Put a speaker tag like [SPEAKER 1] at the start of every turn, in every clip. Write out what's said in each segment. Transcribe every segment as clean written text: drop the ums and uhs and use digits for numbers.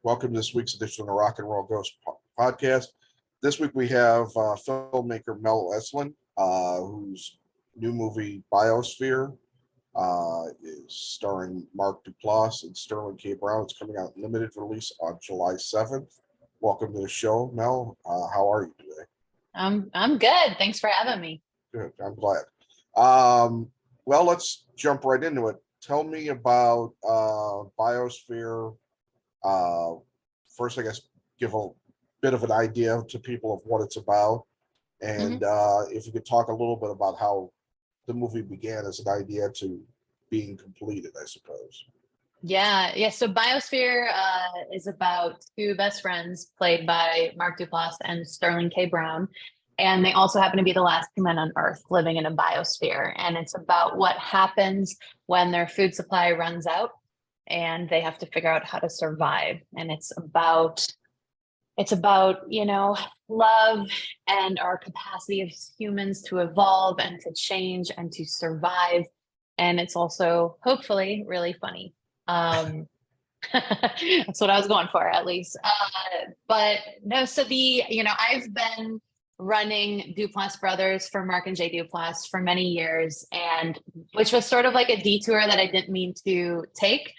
[SPEAKER 1] Welcome to this week's edition of the Rock and Roll Ghost podcast. This week we have filmmaker Mel Eslyn, whose new movie Biosphere is starring Mark Duplass and Sterling K. Brown. It's coming out in limited release on July 7th. Welcome to the show, Mel. How are you today?
[SPEAKER 2] I'm good. Thanks for having me.
[SPEAKER 1] Good. I'm glad. Well, let's jump right into it. Tell me about Biosphere. First, I guess, give a bit of an idea to people of what it's about. And if you could talk a little bit about how the movie began as an idea to being completed, I suppose.
[SPEAKER 2] Yeah. So Biosphere is about two best friends played by Mark Duplass and Sterling K. Brown. And they also happen to be the last two men on Earth living in a biosphere. And it's about what happens when their food supply runs out and they have to figure out how to survive. And it's about, love and our capacity as humans to evolve and to change and to survive. And it's also hopefully really funny. That's what I was going for, at least. But no, so I've been running Duplass Brothers for Mark and Jay Duplass for many years, and which was sort of like a detour that I didn't mean to take,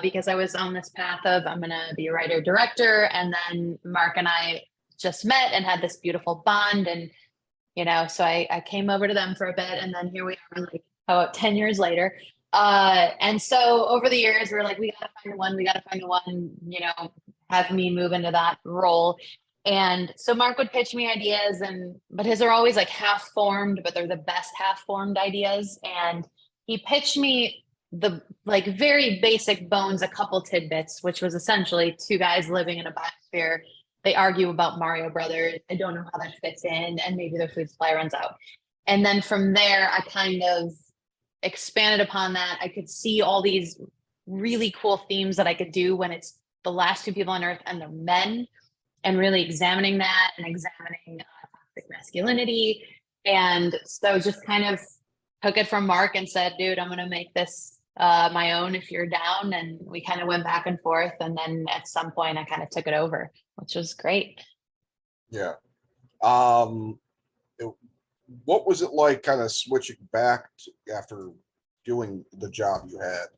[SPEAKER 2] because I was on this path of I'm going to be a writer director, and then Mark and I just met and had this beautiful bond, and so I came over to them for a bit, and then here we are, like about 10 years later. And so over the years, we're like, we got to find one, have me move into that role. And so Mark would pitch me ideas, but his are always like half formed, but they're the best half formed ideas. And he pitched me the like very basic bones, a couple tidbits, which was essentially two guys living in a biosphere. They argue about Mario Brothers. I don't know how that fits in, and maybe their food supply runs out. And then from there, I kind of expanded upon that. I could see all these really cool themes that I could do when it's the last two people on Earth and they're men, and really examining that and examining toxic masculinity. And so just kind of took it from Mark and said, dude, I'm going to make this my own if you're down. And we kind of went back and forth. And then at some point I kind of took it over, which was great.
[SPEAKER 1] Yeah. What was it like kind of switching back after doing the job you had,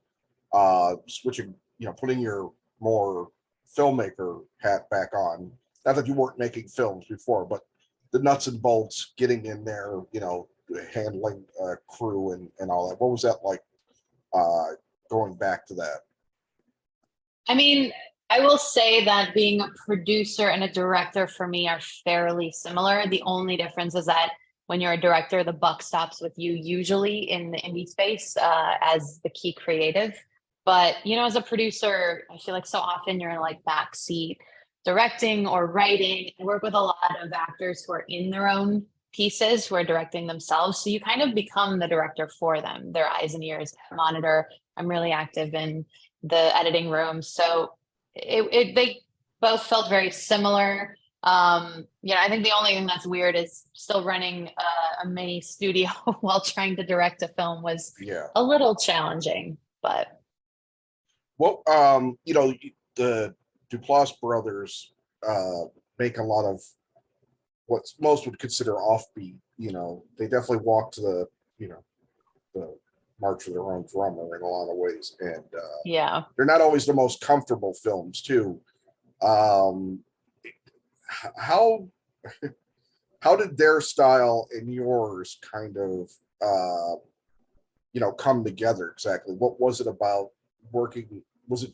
[SPEAKER 1] switching, putting your more filmmaker hat back on? Not that you weren't making films before, but the nuts and bolts, getting in there, handling crew and all that. What was that like going back to that?
[SPEAKER 2] I mean, I will say that being a producer and a director for me are fairly similar. The only difference is that when you're a director, the buck stops with you usually in the indie space as the key creative. But, as a producer, I feel like so often you're in like backseat directing or writing. I work with a lot of actors who are in their own pieces, who are directing themselves. So you kind of become the director for them, their eyes and ears, monitor. I'm really active in the editing room. So they both felt very similar. I think the only thing that's weird is still running a mini studio while trying to direct a film was a little challenging, but.
[SPEAKER 1] Well, the Duplass brothers make a lot of what most would consider offbeat. They definitely walk to the march of their own drummer in a lot of ways, and they're not always the most comfortable films too. How did their style and yours kind of come together exactly? What was it about working? Was it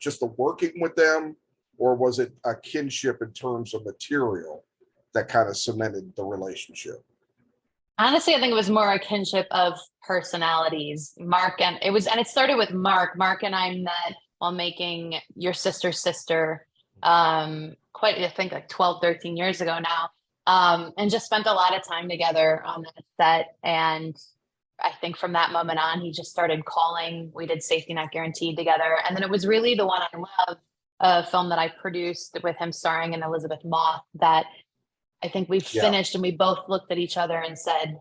[SPEAKER 1] just the working with them, or was it a kinship in terms of material that kind of cemented the relationship?
[SPEAKER 2] Honestly, I think it was more a kinship of personalities. It started with Mark. Mark and I met while making Your Sister's Sister, I think like 12, 13 years ago now, and just spent a lot of time together on that set. And I think from that moment on, he just started calling. We did Safety Not Guaranteed together. And then it was really The One I Love, a film that I produced with him starring in Elizabeth Moss, that I think we finished and we both looked at each other and said,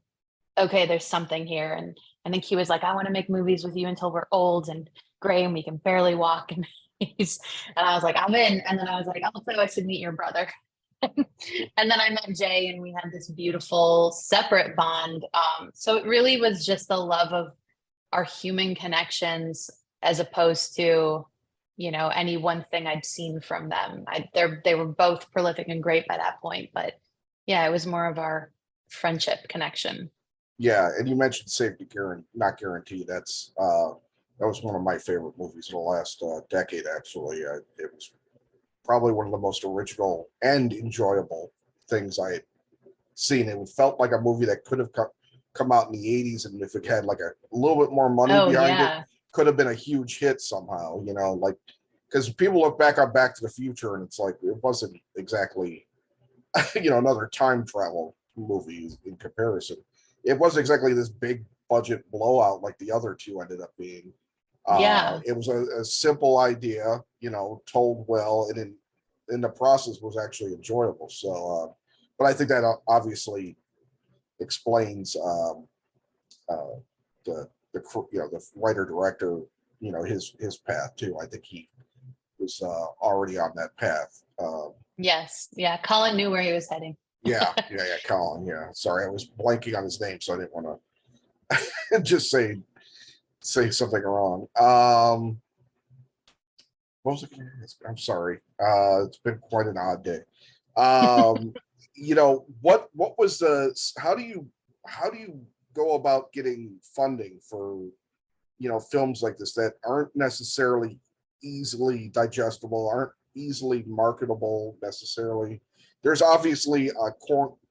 [SPEAKER 2] okay, there's something here. And I think he was like, I want to make movies with you until we're old and gray and we can barely walk. And movies. And I was like, I'm in. And then I was like, also, I should meet your brother. And then I met Jay, and we had this beautiful separate bond. So it really was just the love of our human connections as opposed to, you know, any one thing I'd seen from them. They were both prolific and great by that point, but yeah, it was more of our friendship connection.
[SPEAKER 1] Yeah, and you mentioned Safety Guarantee, not Guarantee. That was one of my favorite movies of the last decade. Actually, it was probably one of the most original and enjoyable things I had seen. It felt like a movie that could have come out in the '80s, and if it had like a little bit more money
[SPEAKER 2] Oh
[SPEAKER 1] behind it,
[SPEAKER 2] yeah.
[SPEAKER 1] could have been a huge hit somehow. You know, like because people look back on Back to the Future, and it's like it wasn't exactly another time travel movie in comparison. It wasn't exactly this big budget blowout like the other two ended up being.
[SPEAKER 2] Yeah.
[SPEAKER 1] It was a simple idea, told well, and in the process was actually enjoyable. So, but I think that obviously explains uh, the writer director, his path too. I think he was already on that path.
[SPEAKER 2] Yes. Yeah. Colin knew where he was heading.
[SPEAKER 1] Yeah, Colin. Yeah, sorry, I was blanking on his name, so I didn't want to just say something wrong. What was it? I'm sorry. It's been quite an odd day. Um, what was the? How do you go about getting funding for films like this that aren't necessarily easily digestible, aren't easily marketable necessarily? There's obviously a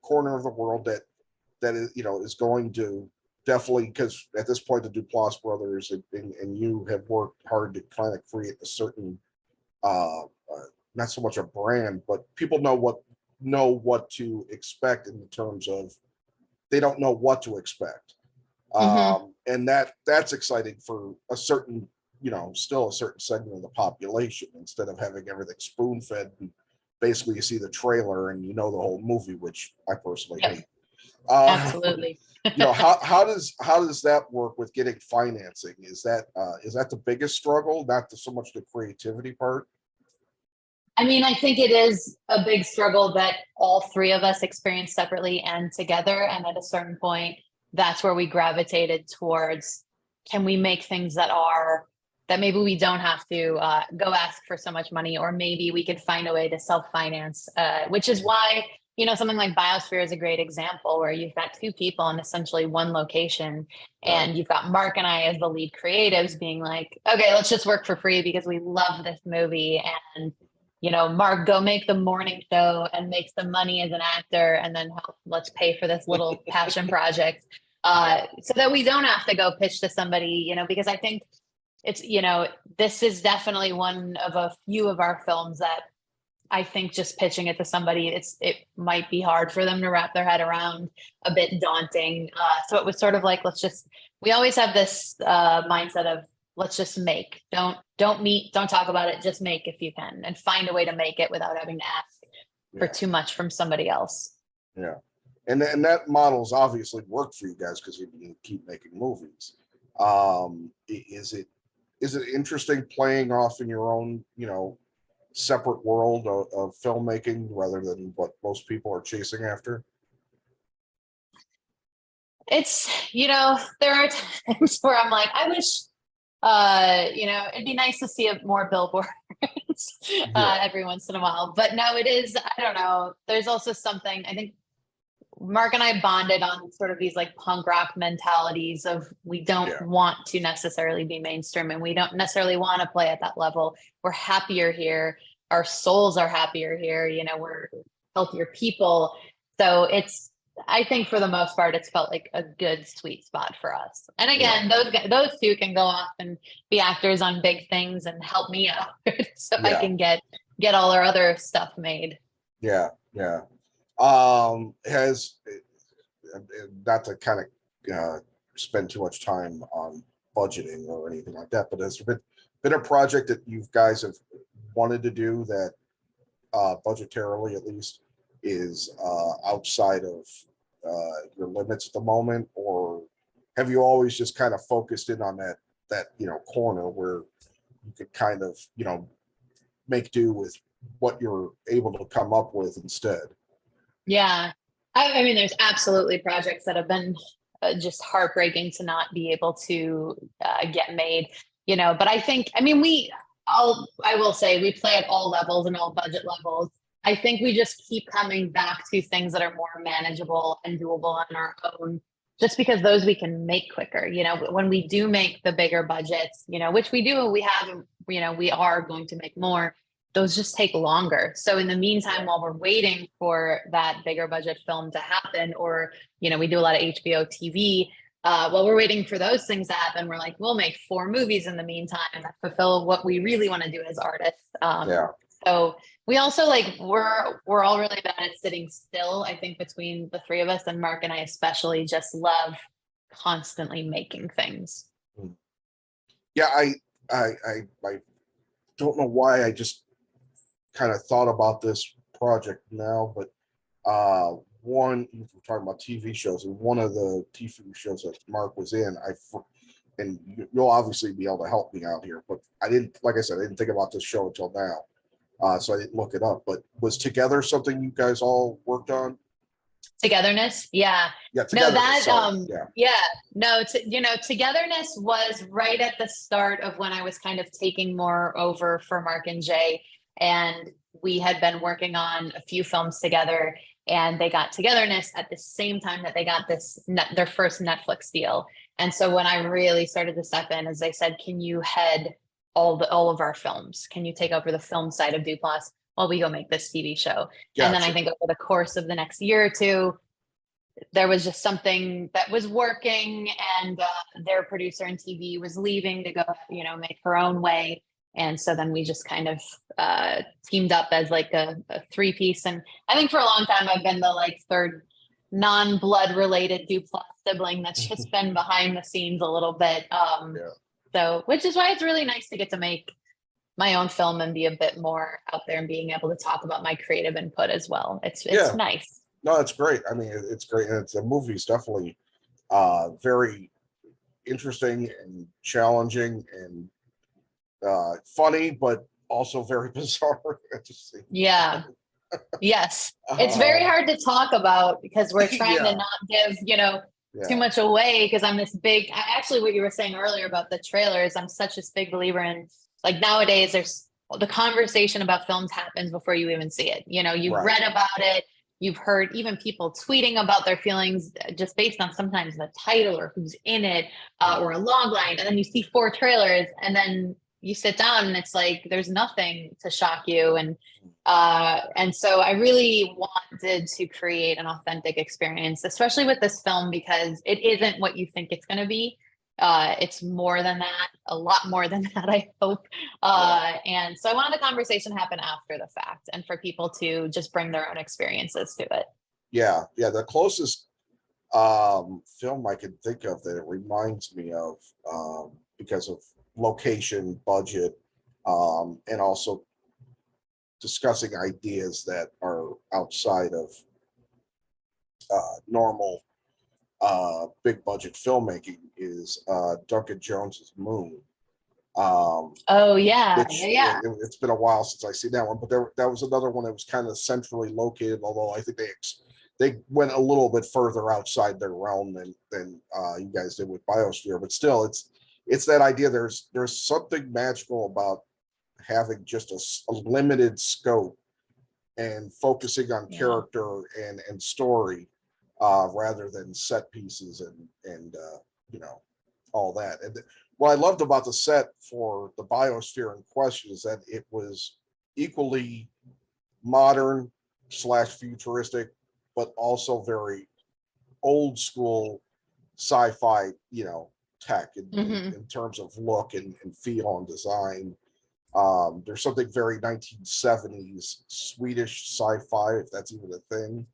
[SPEAKER 1] corner of the world that is going to definitely, because at this point the Duplass brothers and you have worked hard to kind of create a certain not so much a brand, but people know what to expect in terms of they don't know what to expect.
[SPEAKER 2] Hmm.
[SPEAKER 1] And that's exciting for a certain, still a certain segment of the population, instead of having everything spoon fed and basically you see the trailer and the whole movie, which I personally
[SPEAKER 2] Yep.
[SPEAKER 1] hate. uh,
[SPEAKER 2] Absolutely.
[SPEAKER 1] how does that work with getting financing? Is that the biggest struggle, not so much the creativity part?
[SPEAKER 2] I mean, I think it is a big struggle that all three of us experienced separately and together. And at a certain point, that's where we gravitated towards, can we make things that maybe we don't have to go ask for so much money, or maybe we could find a way to self-finance, which is why, something like Biosphere is a great example where you've got two people in essentially one location,
[SPEAKER 1] Right.
[SPEAKER 2] and you've got Mark and I as the lead creatives being like, okay, let's just work for free because we love this movie. And Mark, go make the morning show and make some money as an actor, and then let's pay for this little passion project, so that we don't have to go pitch to somebody, because I think it's, this is definitely one of a few of our films that I think just pitching it to somebody, it might be hard for them to wrap their head around, a bit daunting. So it was sort of like, we always have this mindset of let's just make, don't meet, don't talk about it, just make if you can, and find a way to make it without having to ask for
[SPEAKER 1] Yeah.
[SPEAKER 2] too much from somebody else.
[SPEAKER 1] Yeah. And that model's obviously worked for you guys because you keep making movies. Is it interesting playing off in your own, separate world of filmmaking rather than what most people are chasing after?
[SPEAKER 2] It's, there are times where I'm like, I wish, it'd be nice to see a more billboards
[SPEAKER 1] Yeah.
[SPEAKER 2] every once in a while. But no, it is, I don't know. There's also something, I think Mark and I bonded on sort of these like punk rock mentalities of, we don't
[SPEAKER 1] Yeah.
[SPEAKER 2] want to necessarily be mainstream, and we don't necessarily want to play at that level. We're happier here. Our souls are happier here. We're healthier people. So I think for the most part, it's felt like a good sweet spot for us. And
[SPEAKER 1] Yeah.
[SPEAKER 2] again, those two can go off and be actors on big things and help me out so I
[SPEAKER 1] Yeah.
[SPEAKER 2] can get all our other stuff made.
[SPEAKER 1] Yeah. Yeah. Has not to kind of spend too much time on budgeting or anything like that, but has there been a project that you guys have wanted to do that budgetarily at least is outside of your limits at the moment, or have you always just kind of focused in on that corner where you could kind of make do with what you're able to come up with instead.
[SPEAKER 2] Yeah. I mean, there's absolutely projects that have been just heartbreaking to not be able to get made, you know, but I think, I mean, I will say we play at all levels and all budget levels. I think we just keep coming back to things that are more manageable and doable on our own, just because those we can make quicker. You know, when we do make the bigger budgets, you know, which we do, we have, you know, we are going to make more, those just take longer. So in the meantime, while we're waiting for that bigger budget film to happen, or, you know, we do a lot of HBO TV, while we're waiting for those things to happen, we're like, we'll make 4 movies in the meantime that fulfill what we really want to do as artists.
[SPEAKER 1] Yeah.
[SPEAKER 2] So we also like, we're all really bad at sitting still. I think between the 3 of us, and Mark and I especially just love constantly making things.
[SPEAKER 1] Yeah. I don't know why I just kind of thought about this project now, but one, you were talking about TV shows, and one of the TV shows that Mark was in, and you'll obviously be able to help me out here, but I didn't, like I said, I didn't think about this show until now, so I didn't look it up. But was Together something you guys all worked on?
[SPEAKER 2] Togetherness, yeah.
[SPEAKER 1] Yeah,
[SPEAKER 2] No,
[SPEAKER 1] Togetherness,
[SPEAKER 2] that yeah. No, you know, Togetherness was right at the start of when I was kind of taking more over for Mark and Jay, and we had been working on a few films together, and they got Togetherness at the same time that they got their first Netflix deal. And so when I really started to step in, as they said, can you head all of our films? Can you take over the film side of Duplass while we go make this TV show?
[SPEAKER 1] Gotcha.
[SPEAKER 2] And then I think over the course of the next year or two, there was just something that was working, and their producer in TV was leaving to go, you know, make her own way. And so then we just kind of teamed up as like a 3-piece. And I think for a long time, I've been the like third non-blood related Duplass sibling that's just been behind the scenes a little bit. So, which is why it's really nice to get to make my own film and be a bit more out there and being able to talk about my creative input as well. It's nice.
[SPEAKER 1] No, it's great. I mean, it's great. And the movie's definitely very interesting and challenging and funny, but also very bizarre.
[SPEAKER 2] Yeah. Yes. It's very hard to talk about because we're trying to not give, you know, too much away, because I'm this big, actually what you were saying earlier about the trailers, I'm such a big believer in, like, nowadays there's the conversation about films happens before you even see it. You know, you've read about it, you've heard even people tweeting about their feelings just based on sometimes the title or who's in it, or a log line, and then you see 4 trailers and then you sit down and it's like there's nothing to shock you. And so I really wanted to create an authentic experience, especially with this film, because it isn't what you think it's going to be. It's more than that, a lot more than that, I hope. And so I wanted the conversation to happen after the fact and for people to just bring their own experiences to it.
[SPEAKER 1] Yeah. The closest film I can think of that it reminds me of, because of location, budget, and also discussing ideas that are outside of normal big budget filmmaking, is Duncan Jones's Moon.
[SPEAKER 2] Oh yeah, yeah.
[SPEAKER 1] It's been a while since I seen that one, but that was another one that was kind of centrally located. Although I think they went a little bit further outside their realm than you guys did with Biosphere. But still, it's that idea. There's something magical about having just a limited scope and focusing on character and story, rather than set pieces and you know, all that. And what I loved about the set for the Biosphere in question is that it was equally modern / futuristic, but also very old school sci-fi, you know, tech in terms of look and feel and design. There's something very 1970s Swedish sci-fi, if that's even a thing.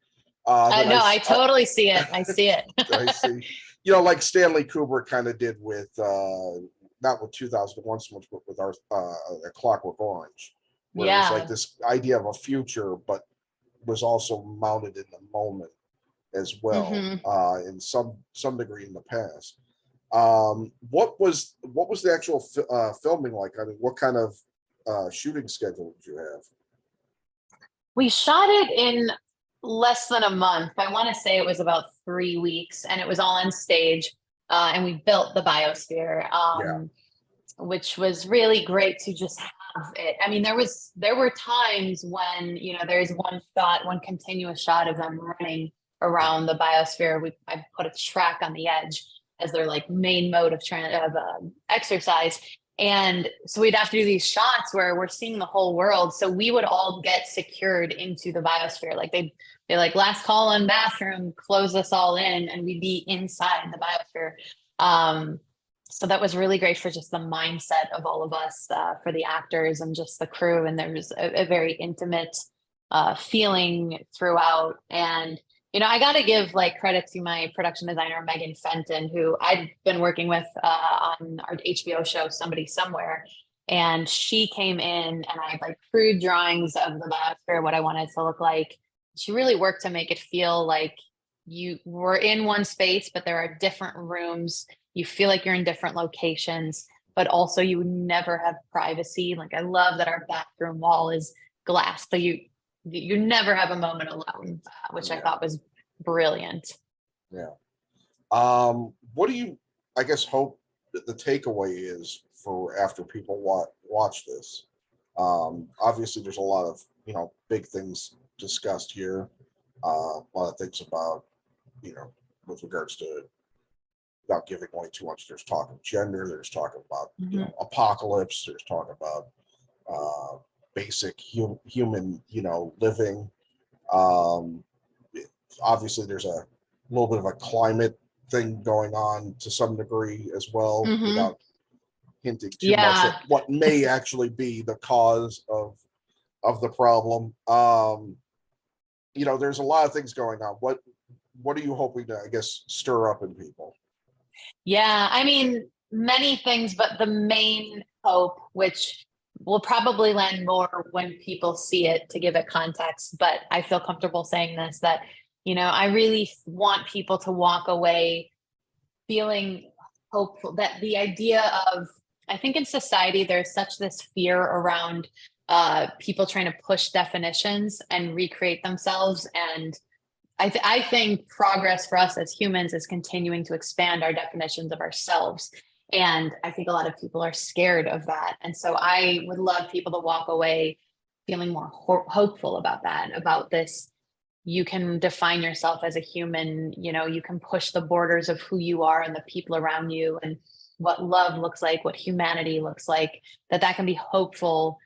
[SPEAKER 2] I know, I totally see it. I see it.
[SPEAKER 1] I see. You know, like Stanley Kubrick kind of did with, not with 2001 so much, but with our A Clockwork Orange, where it was like this idea of a future, but was also mounted in the moment as well, in some degree in the past. What was the actual filming like? I mean, what kind of shooting schedule did you have?
[SPEAKER 2] We shot it in less than a month. I want to say it was about 3 weeks, and it was all on stage. And we built the Biosphere,
[SPEAKER 1] Yeah.
[SPEAKER 2] which was really great to just have it. I mean, there were times when, there's one continuous shot of them running around the Biosphere. I put a track on the edge as their like main mode of exercise. And so we'd have to do these shots where we're seeing the whole world. So we would all get secured into the Biosphere. Like they like last call on bathroom, close us all in, and we'd be inside the Biosphere. So that was really great for just the mindset of all of us, for the actors and just the crew. And there was a very intimate feeling throughout. And I got to give like credit to my production designer, Megan Fenton, who I'd been working with on our HBO show, Somebody Somewhere. And she came in and I had like crude drawings of the Biosphere, what I wanted to look like. She really worked to make it feel like you were in one space, but there are different rooms. You feel like you're in different locations, but also you would never have privacy. Like I love that our bathroom wall is glass, so you never have a moment alone, which I thought was brilliant.
[SPEAKER 1] Yeah. What do you, I guess, hope that the takeaway is for after people watch this? Obviously, there's a lot of big things discussed here. A lot of things about with regards to, without giving away too much. There's talk of gender. There's talk about apocalypse. There's talk about basic human living. Obviously, there's a little bit of a climate thing going on to some degree as well, without hinting too much at what may actually be the cause of the problem. There's a lot of things going on. What are you hoping to, I guess, stir up in people?
[SPEAKER 2] Yeah, I mean, many things, but the main hope, which will probably land more when people see it to give it context, but I feel comfortable saying this, that, I really want people to walk away feeling hopeful, that the idea of, I think in society, there's such this fear around people trying to push definitions and recreate themselves. And I think progress for us as humans is continuing to expand our definitions of ourselves. And I think a lot of people are scared of that. And so I would love people to walk away feeling more hopeful about that, about this. You can define yourself as a human, you can push the borders of who you are and the people around you and what love looks like, what humanity looks like, that can be hopeful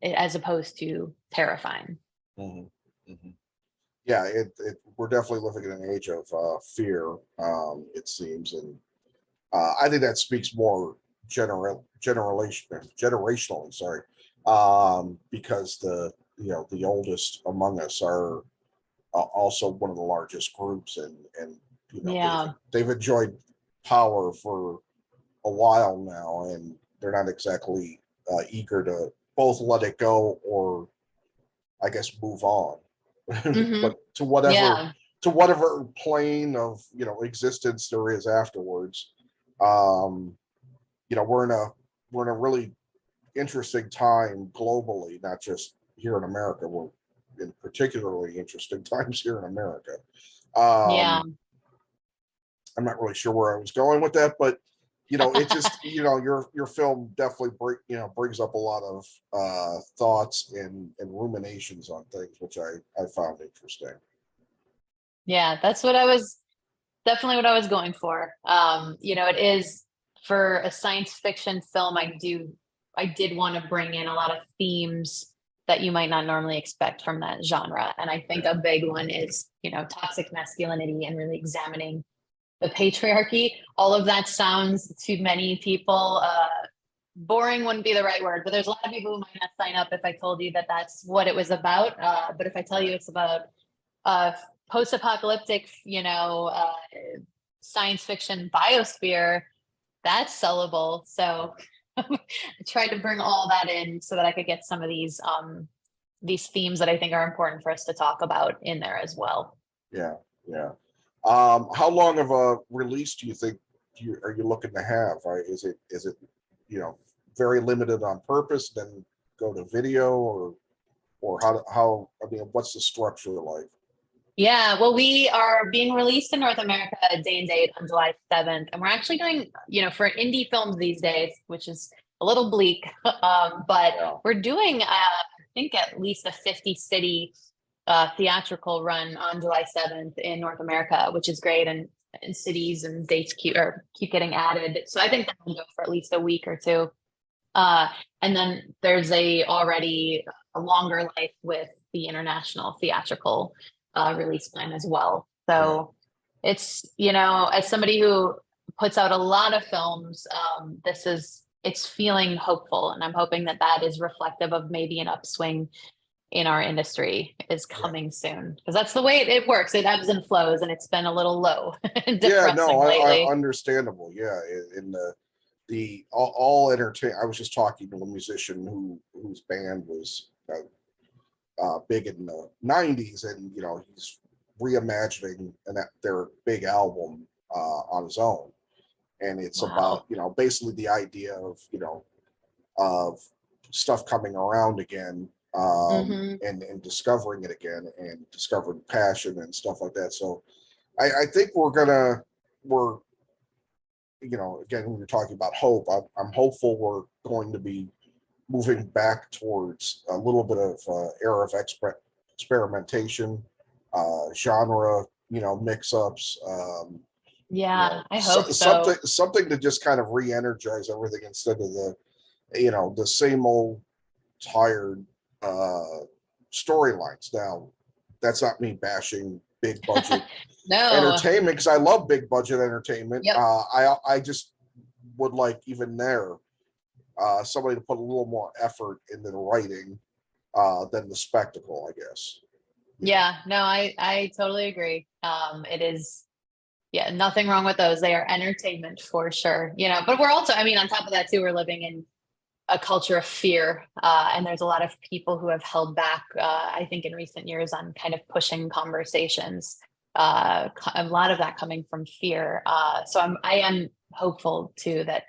[SPEAKER 2] as opposed to terrifying.
[SPEAKER 1] Yeah, we're definitely living in an age of fear, it seems, and I think that speaks more generationally. Sorry, because the oldest among us are also one of the largest groups, and they've enjoyed power for a while now, and they're not exactly eager to both let it go or, I guess, move on. But to whatever plane of existence there is afterwards. We're in a really interesting time globally, not just here in America. We're in particularly interesting times here in America. I'm not really sure where I was going with that, but it just your film definitely brings up a lot of thoughts and ruminations on things, which I found interesting.
[SPEAKER 2] Yeah, that's definitely what I was going for. It is, for a science fiction film, I did want to bring in a lot of themes that you might not normally expect from that genre. And I think a big one is, toxic masculinity and really examining the patriarchy. All of that sounds to many people, boring wouldn't be the right word, but there's a lot of people who might not sign up if I told you that that's what it was about. But if I tell you it's about post-apocalyptic, science fiction biosphere, that's sellable. So I tried to bring all that in so that I could get some of these themes that I think are important for us to talk about in there as well.
[SPEAKER 1] Yeah. How long of a release do you think are you looking to have? Is it very limited on purpose, then go to video, or how I mean, what's the structure like?
[SPEAKER 2] Yeah, well, we are being released in North America day and date on July 7th. And we're actually doing, for indie films these days, which is a little bleak, but
[SPEAKER 1] Yeah.
[SPEAKER 2] we're doing, I think, at least a 50 city theatrical run on July 7th in North America, which is great. And cities and dates keep getting added. So I think that will go for at least a week or two. And then there's already a longer life with the international theatrical release plan as well. So it's, as somebody who puts out a lot of films, it's feeling hopeful. And I'm hoping that that is reflective of maybe an upswing in our industry is coming soon, because that's the way it works. It ebbs and flows, and it's been a little low and depressing lately.
[SPEAKER 1] Understandable. Yeah. In the all entertain. I was just talking to a musician whose band was big in the 90s, and he's reimagining their big album on his own, and it's about basically the idea of stuff coming around again, and discovering it again, and discovering passion and stuff like that. So I think we're again, when you're talking about hope, I'm hopeful we're going to be moving back towards a little bit of era of experimentation, genre, mix-ups.
[SPEAKER 2] I hope so.
[SPEAKER 1] Something to just kind of re-energize everything, instead of the same old tired storylines. Now, that's not me bashing big budget entertainment, because I love big budget entertainment.
[SPEAKER 2] Yep.
[SPEAKER 1] I just would like, even there, somebody to put a little more effort into the writing than the spectacle, I guess.
[SPEAKER 2] Yeah, no, I totally agree. It is, nothing wrong with those. They are entertainment for sure, but we're also, on top of that too, we're living in a culture of fear. And there's a lot of people who have held back, I think in recent years, on kind of pushing conversations. A lot of that coming from fear. So I am hopeful too that,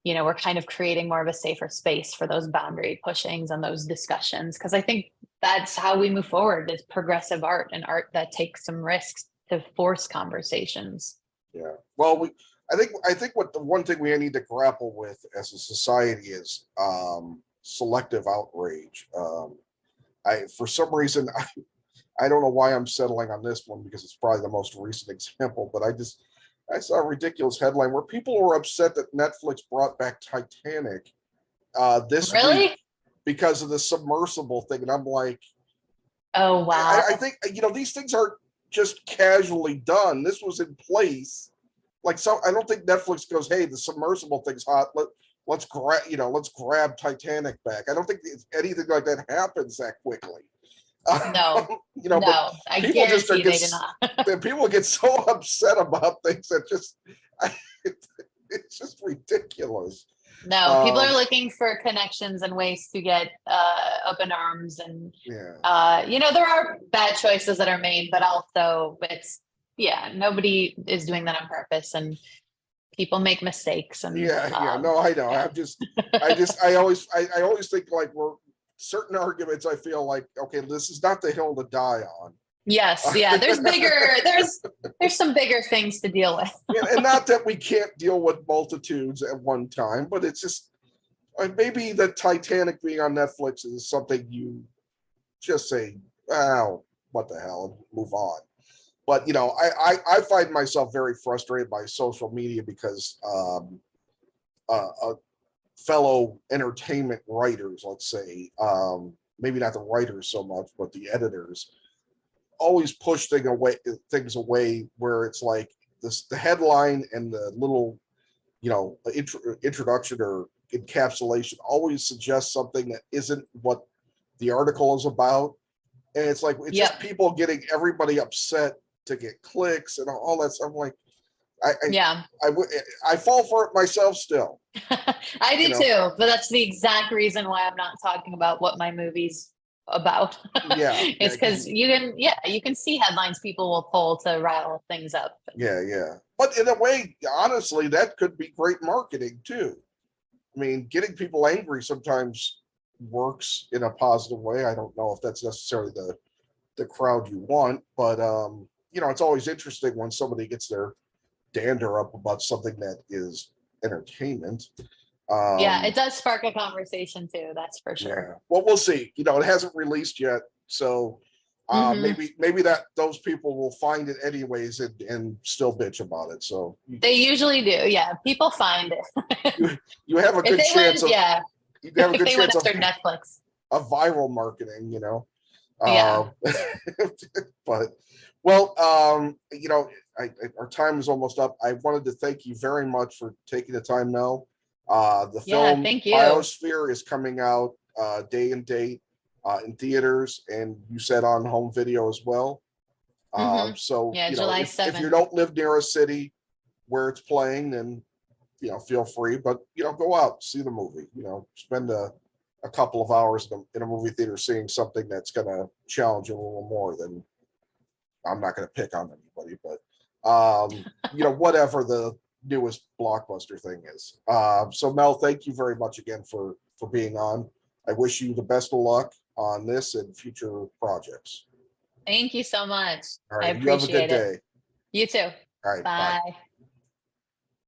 [SPEAKER 2] we're kind of creating more of a safer space for those boundary pushings and those discussions. Cause I think that's how we move forward, is progressive art, and art that takes some risks to force conversations.
[SPEAKER 1] Yeah. Well, I think what the one thing we need to grapple with as a society is selective outrage. For some reason, I don't know why I'm settling on this one, because it's probably the most recent example, but I saw a ridiculous headline where people were upset that Netflix brought back Titanic this week because of the submersible thing. And I'm like,
[SPEAKER 2] oh, wow.
[SPEAKER 1] I think, these things aren't just casually done. This was in place. Like, so I don't think Netflix goes, hey, the submersible thing's hot. Let's grab Titanic back. I don't think anything like that happens that quickly.
[SPEAKER 2] No,
[SPEAKER 1] but
[SPEAKER 2] I
[SPEAKER 1] people just
[SPEAKER 2] guarantee they did not.
[SPEAKER 1] People get so upset about things that it's just ridiculous.
[SPEAKER 2] No, people are looking for connections and ways to get open arms, and there are bad choices that are made, but also nobody is doing that on purpose, and people make mistakes. And
[SPEAKER 1] no, I know. I always think, like, certain arguments, I feel like, okay, this is not the hill to die on.
[SPEAKER 2] Yes, there's some bigger things to deal with.
[SPEAKER 1] And not that we can't deal with multitudes at one time, but it's just maybe the Titanic being on Netflix is something you just say, oh, what the hell, and move on. But I find myself very frustrated by social media, because fellow entertainment writers, let's say, maybe not the writers so much, but the editors, always push things away where it's like the headline and the little introduction or encapsulation always suggests something that isn't what the article is about, and it's like it's just people getting everybody upset to get clicks and all that stuff. I'm like, I fall for it myself still.
[SPEAKER 2] I do too, but that's the exact reason why I'm not talking about what my movie's about. It's because you can see headlines people will pull to rattle things up.
[SPEAKER 1] But in a way, honestly, that could be great marketing too. I mean, getting people angry sometimes works in a positive way. I don't know if that's necessarily the crowd you want, but you know, it's always interesting when somebody gets their dander up about something that is entertainment.
[SPEAKER 2] Yeah, it
[SPEAKER 1] Um,
[SPEAKER 2] does spark a conversation too, that's for sure.
[SPEAKER 1] yeah. Well, we'll see. You know, it hasn't released yet, so
[SPEAKER 2] Hmm.
[SPEAKER 1] maybe that those people will find it anyways and still bitch about it. So
[SPEAKER 2] They usually do. Yeah, people find it.
[SPEAKER 1] you you have a
[SPEAKER 2] If
[SPEAKER 1] good
[SPEAKER 2] they went,
[SPEAKER 1] chance of
[SPEAKER 2] yeah,
[SPEAKER 1] you have a
[SPEAKER 2] if
[SPEAKER 1] good
[SPEAKER 2] they went
[SPEAKER 1] chance
[SPEAKER 2] after Netflix.
[SPEAKER 1] of viral marketing, you know.
[SPEAKER 2] Yeah.
[SPEAKER 1] Uh, but well, you know, our time is almost up. I wanted to thank you very much for taking the time, Mel. The
[SPEAKER 2] Yeah,
[SPEAKER 1] film
[SPEAKER 2] thank you.
[SPEAKER 1] Biosphere is coming out day and date in theaters, and you said on home video as well.
[SPEAKER 2] Hmm.
[SPEAKER 1] So
[SPEAKER 2] Yeah,
[SPEAKER 1] you know,
[SPEAKER 2] July
[SPEAKER 1] if you
[SPEAKER 2] 7th.
[SPEAKER 1] don't live near a city where it's playing, then you know, feel free. But you know, go out, see the movie. You know, spend a couple of hours in a movie theater seeing something that's going to challenge you a little more than I'm not going to pick on anybody, but you know, whatever the newest blockbuster thing is. So Mel, thank you very much again for being on. I wish you the best of luck on this and future projects.
[SPEAKER 2] Thank you so much.
[SPEAKER 1] All
[SPEAKER 2] I
[SPEAKER 1] right, you have a good
[SPEAKER 2] appreciate it.
[SPEAKER 1] day.
[SPEAKER 2] You too.
[SPEAKER 1] All right, bye.
[SPEAKER 2] Bye.